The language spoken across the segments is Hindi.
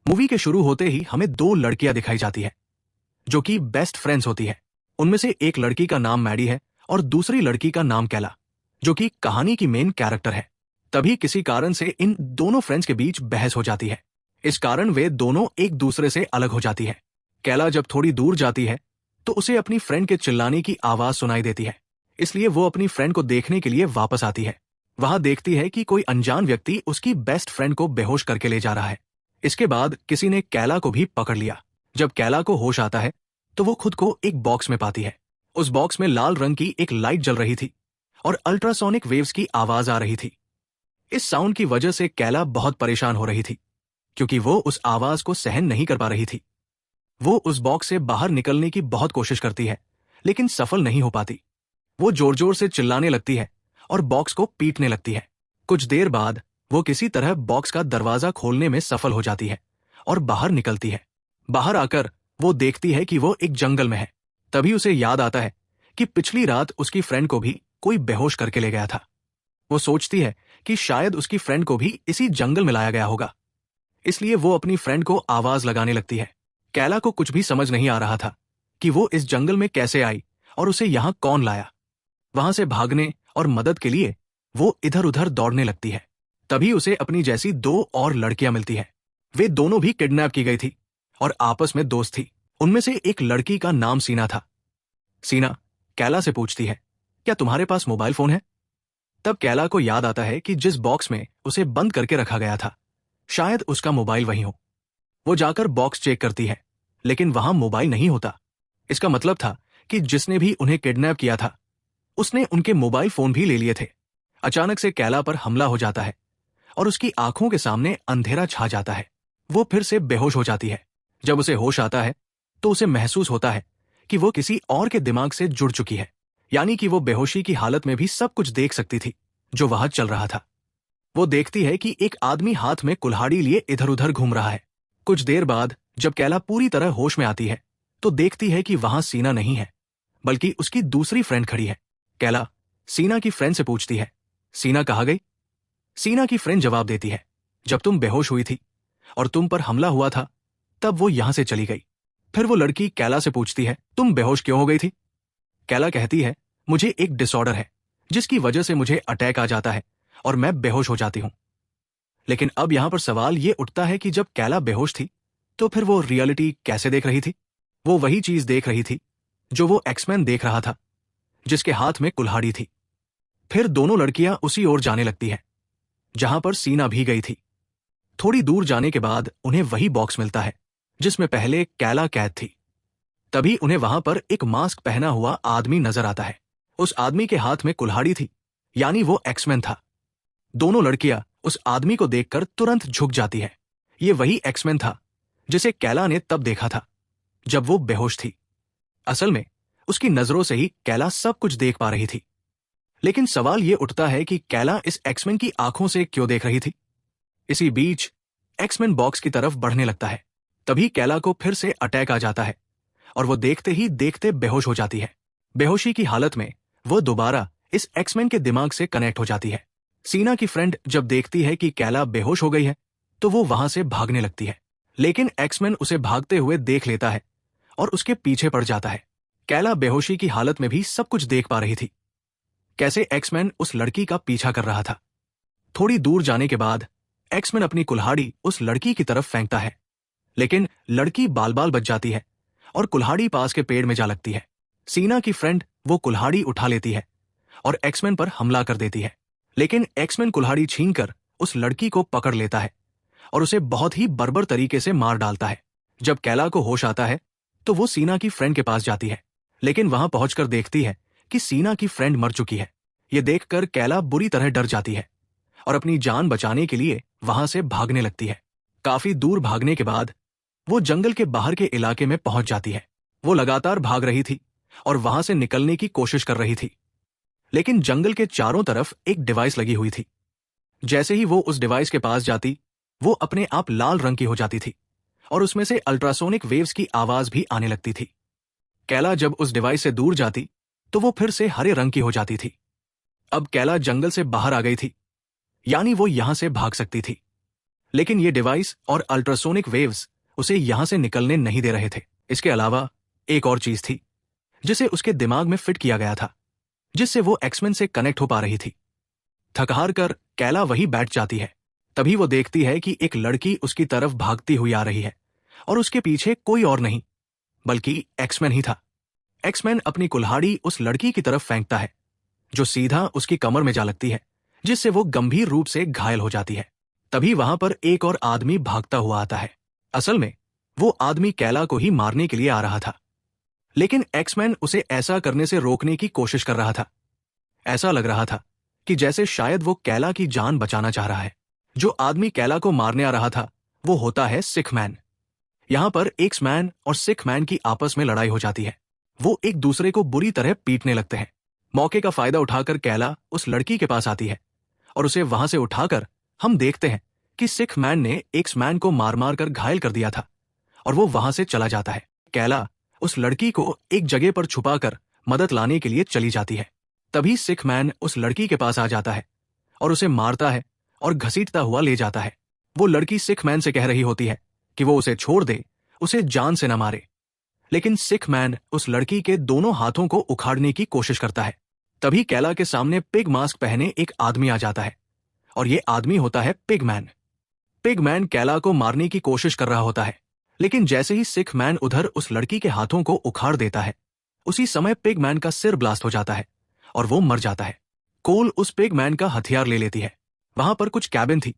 मूवी के शुरू होते ही हमें दो लड़कियां दिखाई जाती है जो कि बेस्ट फ्रेंड्स होती है। उनमें से एक लड़की का नाम मैडी है और दूसरी लड़की का नाम कैला, जो कि कहानी की मेन कैरेक्टर है। तभी किसी कारण से इन दोनों फ्रेंड्स के बीच बहस हो जाती है। इस कारण वे दोनों एक दूसरे से अलग हो जाती है। कैला जब थोड़ी दूर जाती है तो उसे अपनी फ्रेंड के चिल्लाने की आवाज सुनाई देती है, इसलिए वो अपनी फ्रेंड को देखने के लिए वापस आती है। वहां देखती है कि कोई अनजान व्यक्ति उसकी बेस्ट फ्रेंड को बेहोश करके ले जा रहा है। इसके बाद किसी ने कैला को भी पकड़ लिया। जब कैला को होश आता है तो वो खुद को एक बॉक्स में पाती है। उस बॉक्स में लाल रंग की एक लाइट जल रही थी और अल्ट्रासोनिक वेव्स की आवाज आ रही थी। इस साउंड की वजह से कैला बहुत परेशान हो रही थी, क्योंकि वो उस आवाज को सहन नहीं कर पा रही थी। वो उस बॉक्स से बाहर निकलने की बहुत कोशिश करती है, लेकिन सफल नहीं हो पाती। वो जोर जोर से चिल्लाने लगती है और बॉक्स को पीटने लगती है। कुछ देर बाद वो किसी तरह बॉक्स का दरवाजा खोलने में सफल हो जाती है और बाहर निकलती है। बाहर आकर वो देखती है कि वो एक जंगल में है। तभी उसे याद आता है कि पिछली रात उसकी फ्रेंड को भी कोई बेहोश करके ले गया था। वो सोचती है कि शायद उसकी फ्रेंड को भी इसी जंगल में लाया गया होगा, इसलिए वो अपनी फ्रेंड को आवाज लगाने लगती है। कैला को कुछ भी समझ नहीं आ रहा था कि वो इस जंगल में कैसे आई और उसे यहां कौन लाया। वहां से भागने और मदद के लिए वो इधर उधर दौड़ने लगती है। तभी उसे अपनी जैसी दो और लड़कियां मिलती हैं। वे दोनों भी किडनैप की गई थी और आपस में दोस्त थी। उनमें से एक लड़की का नाम सीना था। सीना कैला से पूछती है, क्या तुम्हारे पास मोबाइल फोन है? तब कैला को याद आता है कि जिस बॉक्स में उसे बंद करके रखा गया था, शायद उसका मोबाइल वहीं हो। वो जाकर बॉक्स चेक करती है, लेकिन वहां मोबाइल नहीं होता। इसका मतलब था कि जिसने भी उन्हें किडनैप किया था उसने उनके मोबाइल फोन भी ले लिए थे। अचानक से कैला पर हमला हो जाता है और उसकी आंखों के सामने अंधेरा छा जाता है। वो फिर से बेहोश हो जाती है। जब उसे होश आता है तो उसे महसूस होता है कि वो किसी और के दिमाग से जुड़ चुकी है, यानी कि वो बेहोशी की हालत में भी सब कुछ देख सकती थी जो वहां चल रहा था। वो देखती है कि एक आदमी हाथ में कुल्हाड़ी लिए इधर उधर घूम रहा है। कुछ देर बाद जब कैला पूरी तरह होश में आती है तो देखती है कि वहां सीना नहीं है, बल्कि उसकी दूसरी फ्रेंड खड़ी है। कैला सीना की फ्रेंड से पूछती है, सीना कहाँ गई? सीना की फ्रेंड जवाब देती है, जब तुम बेहोश हुई थी और तुम पर हमला हुआ था तब वो यहां से चली गई। फिर वो लड़की कैला से पूछती है, तुम बेहोश क्यों हो गई थी? कैला कहती है, मुझे एक डिसऑर्डर है जिसकी वजह से मुझे अटैक आ जाता है और मैं बेहोश हो जाती हूं। लेकिन अब यहां पर सवाल ये उठता है कि जब कैला बेहोश थी तो फिर वो रियलिटी कैसे देख रही थी? वो वही चीज देख रही थी जो वो एक्समैन देख रहा था, जिसके हाथ में कुल्हाड़ी थी। फिर दोनों लड़कियां उसी ओर जाने लगती हैं जहां पर सीना भी गई थी। थोड़ी दूर जाने के बाद उन्हें वही बॉक्स मिलता है जिसमें पहले कैला कैद थी। तभी उन्हें वहां पर एक मास्क पहना हुआ आदमी नजर आता है। उस आदमी के हाथ में कुल्हाड़ी थी, यानी वो एक्समैन था। दोनों लड़कियां उस आदमी को देखकर तुरंत झुक जाती है। ये वही एक्समैन था जिसे कैला ने तब देखा था जब वो बेहोश थी। असल में उसकी नजरों से ही कैला सब कुछ देख पा रही थी। लेकिन सवाल ये उठता है कि कैला इस एक्समैन की आंखों से क्यों देख रही थी? इसी बीच एक्समैन बॉक्स की तरफ बढ़ने लगता है। तभी कैला को फिर से अटैक आ जाता है और वो देखते ही देखते बेहोश हो जाती है। बेहोशी की हालत में वो दोबारा इस एक्समैन के दिमाग से कनेक्ट हो जाती है। सीना की फ्रेंड जब देखती है कि कैला बेहोश हो गई है तो वो वहां से भागने लगती है, लेकिन एक्समैन उसे भागते हुए देख लेता है और उसके पीछे पड़ जाता है। कैला बेहोशी की हालत में भी सब कुछ देख पा रही थी, कैसे एक्समैन उस लड़की का पीछा कर रहा था। थोड़ी दूर जाने के बाद एक्समैन अपनी कुल्हाड़ी उस लड़की की तरफ फेंकता है, लेकिन लड़की बाल बाल बच जाती है और कुल्हाड़ी पास के पेड़ में जा लगती है। सीना की फ्रेंड वो कुल्हाड़ी उठा लेती है और एक्समैन पर हमला कर देती है, लेकिन एक्समैन कुल्हाड़ी छीनकर उस लड़की को पकड़ लेता है और उसे बहुत ही बर्बर तरीके से मार डालता है। जब कैला को होश आता है तो वो सीना की फ्रेंड के पास जाती है, लेकिन वहां पहुंचकर देखती है कि सीना की फ्रेंड मर चुकी है। ये देखकर कैला बुरी तरह डर जाती है और अपनी जान बचाने के लिए वहां से भागने लगती है। काफी दूर भागने के बाद वो जंगल के बाहर के इलाके में पहुंच जाती है। वो लगातार भाग रही थी और वहां से निकलने की कोशिश कर रही थी, लेकिन जंगल के चारों तरफ एक डिवाइस लगी हुई थी। जैसे ही वो उस डिवाइस के पास जाती, वो अपने आप लाल रंग की हो जाती थी और उसमें से अल्ट्रासोनिक वेव्स की आवाज भी आने लगती थी। कैला जब उस डिवाइस से दूर जाती तो वो फिर से हरे रंग की हो जाती थी। अब कैला जंगल से बाहर आ गई थी, यानी वो यहां से भाग सकती थी। लेकिन ये डिवाइस और अल्ट्रासोनिक वेव्स उसे यहां से निकलने नहीं दे रहे थे। इसके अलावा एक और चीज थी जिसे उसके दिमाग में फिट किया गया था, जिससे वो एक्समैन से कनेक्ट हो पा रही थी। थक हार कर कैला वही बैठ जाती है। तभी वो देखती है कि एक लड़की उसकी तरफ भागती हुई आ रही है और उसके पीछे कोई और नहीं बल्कि एक्समैन ही था। एक्समैन अपनी कुल्हाड़ी उस लड़की की तरफ फेंकता है, जो सीधा उसकी कमर में जा लगती है, जिससे वो गंभीर रूप से घायल हो जाती है। तभी वहां पर एक और आदमी भागता हुआ आता है। असल में वो आदमी कैला को ही मारने के लिए आ रहा था, लेकिन एक्समैन उसे ऐसा करने से रोकने की कोशिश कर रहा था। ऐसा लग रहा था कि जैसे शायद वो कैला की जान बचाना चाह रहा है। जो आदमी कैला को मारने आ रहा था वो होता है सिख मैन। यहां पर एक्समैन और सिख मैन की आपस में लड़ाई हो जाती है। वो एक दूसरे को बुरी तरह पीटने लगते हैं। मौके का फायदा उठाकर कैला उस लड़की के पास आती है और उसे वहां से उठाकर हम देखते हैं कि सिख मैन ने एक्समैन को मार मार कर घायल कर दिया था और वो वहां से चला जाता है। कैला उस लड़की को एक जगह पर छुपाकर मदद लाने के लिए चली जाती है। तभी सिख मैन उस लड़की के पास आ जाता है और उसे मारता है और घसीटता हुआ ले जाता है। वो लड़की सिख मैन से कह रही होती है कि वो उसे छोड़ दे, उसे जान से न मारे, लेकिन सिख मैन उस लड़की के दोनों हाथों को उखाड़ने की कोशिश करता है। तभी कैला के सामने पिग मास्क पहने एक आदमी आ जाता है और ये आदमी होता है पिग मैन। पिग मैन कैला को मारने की कोशिश कर रहा होता है, लेकिन जैसे ही सिख मैन उधर उस लड़की के हाथों को उखाड़ देता है, उसी समय पिग मैन का सिर ब्लास्ट हो जाता है और वो मर जाता है। कोल उस पिग मैन का हथियार ले लेती है। वहां पर कुछ कैबिन थी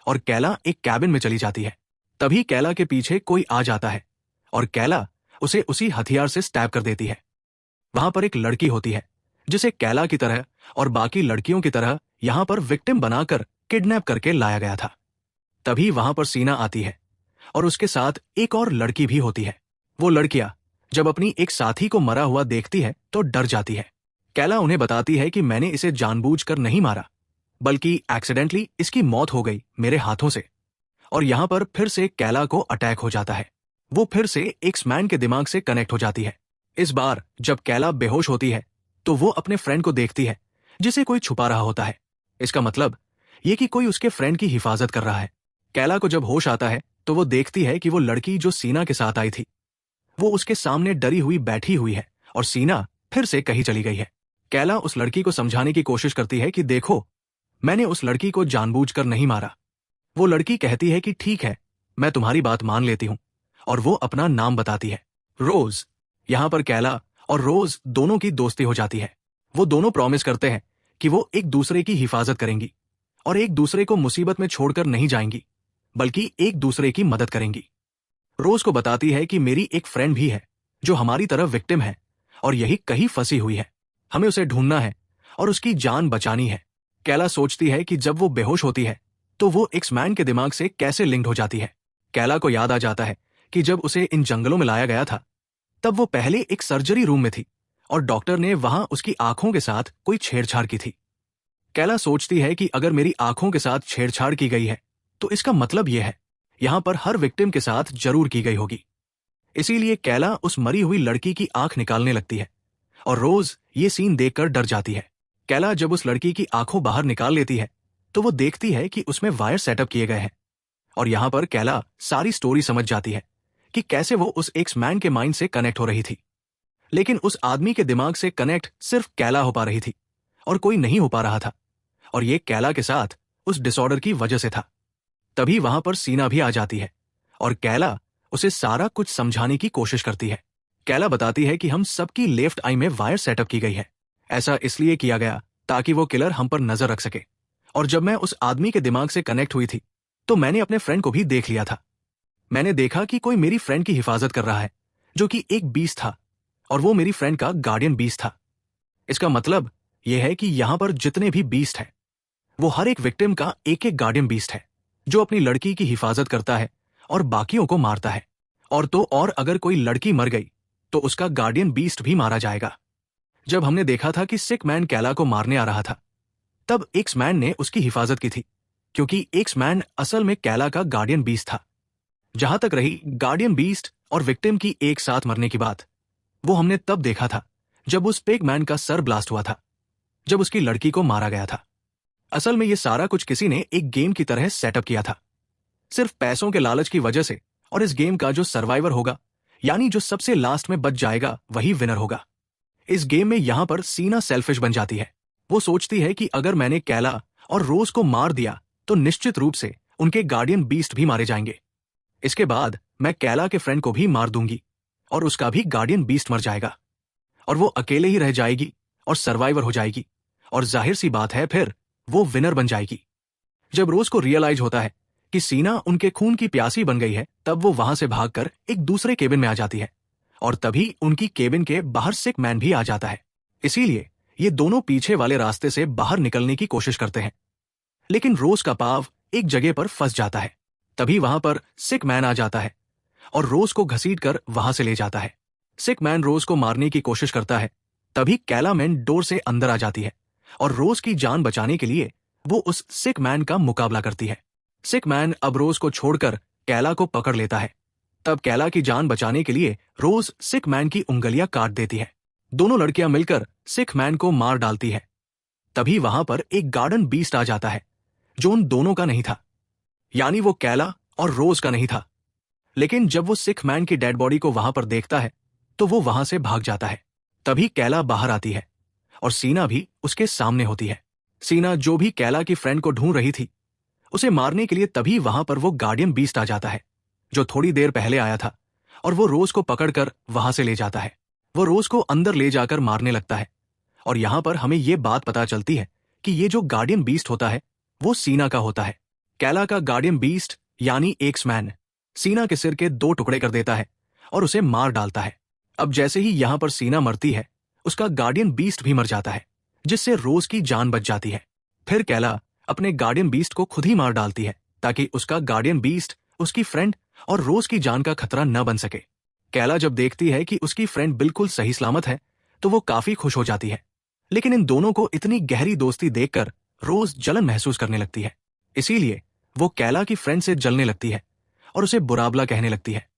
और कैला एक कैबिन में चली जाती है। तभी कैला के पीछे कोई आ जाता है और कैला उसे उसी हथियार से स्टैब कर देती है। वहां पर एक लड़की होती है जिसे कैला की तरह और बाकी लड़कियों की तरह यहां पर विक्टिम बनाकर किडनैप करके लाया गया था। तभी वहां पर सीना आती है और उसके साथ एक और लड़की भी होती है। वो लड़कियां जब अपनी एक साथी को मरा हुआ देखती है तो डर जाती है। कैला उन्हें बताती है कि मैंने इसे जानबूझकर नहीं मारा, बल्कि एक्सीडेंटली इसकी मौत हो गई मेरे हाथों से। और यहां पर फिर से कैला को अटैक हो जाता है। वो फिर से एक्समैन के दिमाग से कनेक्ट हो जाती है। इस बार जब कैला बेहोश होती है तो वो अपने फ्रेंड को देखती है जिसे कोई छुपा रहा होता है। इसका मतलब ये कि कोई उसके फ्रेंड की हिफाजत कर रहा है। कैला को जब होश आता है तो वो देखती है कि वो लड़की जो सीना के साथ आई थी वो उसके सामने डरी हुई बैठी हुई है और सीना फिर से कहीं चली गई है। कैला उस लड़की को समझाने की कोशिश करती है कि देखो, मैंने उस लड़की को जानबूझकर नहीं मारा। वो लड़की कहती है कि ठीक है, मैं तुम्हारी बात मान लेती हूं, और वो अपना नाम बताती है, रोज। यहां पर कैला और रोज दोनों की दोस्ती हो जाती है। वो दोनों प्रॉमिस करते हैं कि वो एक दूसरे की हिफाजत करेंगी और एक दूसरे को मुसीबत में छोड़कर नहीं जाएंगी, बल्कि एक दूसरे की मदद करेंगी। रोज को बताती है कि मेरी एक फ्रेंड भी है जो हमारी तरह विक्टिम है और यही कहीं फंसी हुई है। हमें उसे ढूंढना है और उसकी जान बचानी है। कैला सोचती है कि जब वो बेहोश होती है तो वो एक्समैन के दिमाग से कैसे लिंक्ड हो जाती है। कैला को याद आ जाता है कि जब उसे इन जंगलों में लाया गया था तब वो पहले एक सर्जरी रूम में थी और डॉक्टर ने वहां उसकी आंखों के साथ कोई छेड़छाड़ की थी। कैला सोचती है कि अगर मेरी आंखों के साथ छेड़छाड़ की गई है तो इसका मतलब यह है यहां पर हर विक्टिम के साथ जरूर की गई होगी। इसीलिए कैला उस मरी हुई लड़की की आंख निकालने लगती है और रोज ये सीन देखकर डर जाती है। कैला जब उस लड़की की आंखों बाहर निकाल लेती है तो वो देखती है कि उसमें वायर सेटअप किए गए हैं और यहां पर कैला सारी स्टोरी समझ जाती है कि कैसे वो उस एक्समैन के माइंड से कनेक्ट हो रही थी। लेकिन उस आदमी के दिमाग से कनेक्ट सिर्फ कैला हो पा रही थी और कोई नहीं हो पा रहा था, और ये कैला के साथ उस डिसऑर्डर की वजह से था। तभी वहां पर सीना भी आ जाती है और कैला उसे सारा कुछ समझाने की कोशिश करती है। कैला बताती है कि हम सबकी लेफ्ट आई में वायर सेटअप की गई है। ऐसा इसलिए किया गया ताकि वो किलर हम पर नजर रख सके। और जब मैं उस आदमी के दिमाग से कनेक्ट हुई थी तो मैंने अपने फ्रेंड को भी देख लिया था। मैंने देखा कि कोई मेरी फ्रेंड की हिफाजत कर रहा है जो कि एक बीस्ट था, और वो मेरी फ्रेंड का गार्डियन बीस्ट था। इसका मतलब यह है कि यहां पर जितने भी बीस्ट हैं वो हर एक विक्टिम का एक एक गार्डियन बीस्ट है जो अपनी लड़की की हिफाजत करता है और बाकियों को मारता है। और तो और अगर कोई लड़की मर गई तो उसका गार्डियन बीस्ट भी मारा जाएगा। जब हमने देखा था कि सिक मैन कैला को मारने आ रहा था तब एक्समैन ने उसकी हिफाजत की थी, क्योंकि एक्समैन असल में कैला का गार्डियन बीस्ट था। जहां तक रही गार्डियन बीस्ट और विक्टिम की एक साथ मरने की बात, वो हमने तब देखा था जब उस पिगमैन का सर ब्लास्ट हुआ था, जब उसकी लड़की को मारा गया था। असल में ये सारा कुछ किसी ने एक गेम की तरह सेटअप किया था। सिर्फ पैसों के लालच की वजह से। और इस गेम का जो सर्वाइवर होगा, यानी जो सबसे लास्ट में बच जाएगा, वही विनर होगा। इस गेम में यहां पर सीना सेल्फिश बन जाती है। वो सोचती है कि अगर मैंने कैला और रोज को मार दिया तो निश्चित रूप से उनके गार्डियन बीस्ट भी मारे जाएंगे। इसके बाद मैं कैला के फ्रेंड को भी मार दूंगी और उसका भी गार्डियन बीस्ट मर जाएगा और वो अकेले ही रह जाएगी और सर्वाइवर हो जाएगी। और जाहिर सी बात है, फिर वो विनर बन जाएगी। जब रोज को रियलाइज होता है कि सीना उनके खून की प्यासी बन गई है, तब वो वहां से भागकर एक दूसरे केबिन में आ जाती है और तभी उनकी केबिन के बाहर सिक मैन भी आ जाता है। इसीलिए ये दोनों पीछे वाले रास्ते से बाहर निकलने की कोशिश करते हैं, लेकिन रोज का पाव एक जगह पर फंस जाता है। तभी वहां पर सिक मैन आ जाता है और रोज को घसीटकर वहां से ले जाता है। सिक मैन रोज को मारने की कोशिश करता है, तभी कैला मैन डोर से अंदर आ जाती है और रोज की जान बचाने के लिए वो उस सिक मैन का मुकाबला करती है। सिक मैन अब रोज को छोड़कर कैला को पकड़ लेता है। तब कैला की जान बचाने के लिए रोज सिक मैन की उंगलियां काट देती है। दोनों लड़कियां मिलकर सिक मैन को मार डालती है। तभी वहां पर एक गार्डन बीस्ट आ जाता है जो उन दोनों का नहीं था, यानी वो कैला और रोज का नहीं था। लेकिन जब वो सिक मैन की डेड बॉडी को वहां पर देखता है तो वो वहां से भाग जाता है। तभी कैला बाहर आती है और सीना भी उसके सामने होती है। सीना, जो भी कैला की फ्रेंड को ढूंढ रही थी, उसे मारने के लिए तभी वहां पर वो गार्डियन बीस्ट आ जाता है जो थोड़ी देर पहले आया था और वो रोज को पकड़कर वहां से ले जाता है। वो रोज को अंदर ले जाकर मारने लगता है और यहां पर हमें ये बात पता चलती है कि ये जो गार्डियन बीस्ट होता है वो सीना का होता है। कैला का गार्डियन बीस्ट यानी एक्समैन सीना के सिर के 2 टुकड़े कर देता है और उसे मार डालता है। अब जैसे ही यहां पर सीना मरती है, उसका गार्डियन बीस्ट भी मर जाता है, जिससे रोज की जान बच जाती है। फिर कैला अपने गार्डियन बीस्ट को खुद ही मार डालती है ताकि उसका गार्डियन बीस्ट उसकी फ्रेंड और रोज की जान का खतरा न बन सके। कैला जब देखती है कि उसकी फ्रेंड बिल्कुल सही सलामत है तो वो काफी खुश हो जाती है। लेकिन इन दोनों को इतनी गहरी दोस्ती देखकर रोज जलन महसूस करने लगती है। इसीलिए वो कैला की फ्रेंड से जलने लगती है और उसे बुराबला कहने लगती है।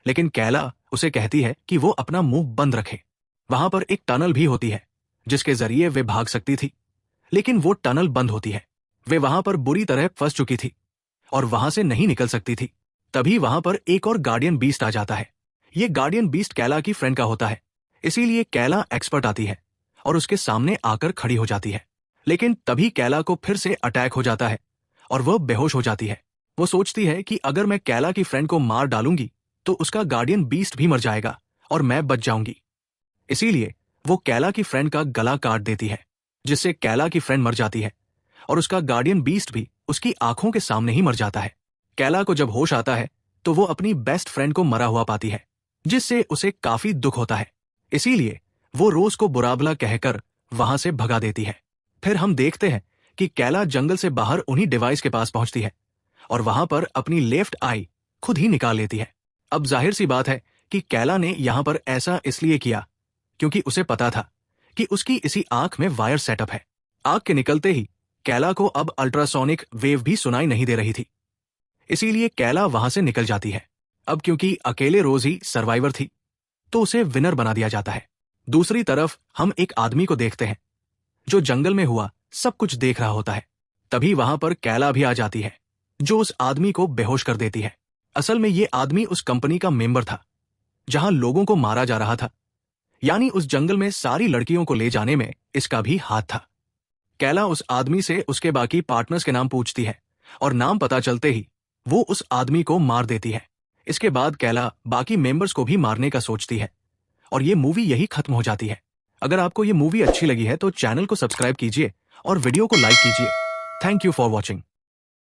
लेकिन कैला उसे कहती है कि वो अपना मुंह बंद रखे। वहां पर एक टनल भी होती है जिसके जरिए वे भाग सकती थी, लेकिन वो टनल बंद होती है। वे वहां पर बुरी तरह फंस चुकी थी और वहां से नहीं निकल सकती थी। तभी वहां पर एक और गार्डियन बीस्ट आ जाता है। ये गार्डियन बीस्ट कैला की फ्रेंड का होता है, इसीलिए कैला एक्सपर्ट आती है और उसके सामने आकर खड़ी हो जाती है। लेकिन तभी कैला को फिर से अटैक हो जाता है और वह बेहोश हो जाती है। वो सोचती है कि अगर मैं कैला की फ्रेंड को मार डालूंगी तो उसका गार्डियन बीस्ट भी मर जाएगा और मैं बच जाऊंगी। इसीलिए वो कैला की फ्रेंड का गला काट देती है, जिससे कैला की फ्रेंड मर जाती है और उसका गार्डियन बीस्ट भी उसकी आंखों के सामने ही मर जाता है। कैला को जब होश आता है तो वो अपनी बेस्ट फ्रेंड को मरा हुआ पाती है, जिससे उसे काफी दुख होता है। इसीलिए वो रोज को बुराबला कहकर वहां से भगा देती है। फिर हम देखते हैं कि कैला जंगल से बाहर उन्हीं डिवाइस के पास पहुंचती है और वहां पर अपनी लेफ्ट आई खुद ही निकाल लेती है। अब जाहिर सी बात है कि कैला ने यहां पर ऐसा इसलिए किया क्योंकि उसे पता था कि उसकी इसी आंख में वायर सेटअप है। आंख के निकलते ही कैला को अब अल्ट्रासोनिक वेव भी सुनाई नहीं दे रही थी, इसीलिए कैला वहां से निकल जाती है। अब क्योंकि अकेले रोज ही सर्वाइवर थी तो उसे विनर बना दिया जाता है। दूसरी तरफ हम एक आदमी को देखते हैं जो जंगल में हुआ सब कुछ देख रहा होता है। तभी वहां पर कैला भी आ जाती है जो उस आदमी को बेहोश कर देती है। असल में ये आदमी उस कंपनी का मेंबर था जहां लोगों को मारा जा रहा था, यानी उस जंगल में सारी लड़कियों को ले जाने में इसका भी हाथ था। कैला उस आदमी से उसके बाकी पार्टनर्स के नाम पूछती है और नाम पता चलते ही वो उस आदमी को मार देती है। इसके बाद कैला बाकी मेंबर्स को भी मारने का सोचती है और ये मूवी यही खत्म हो जाती है। अगर आपको ये मूवी अच्छी लगी है तो चैनल को सब्सक्राइब कीजिए और वीडियो को लाइक कीजिए। Thank you for watching.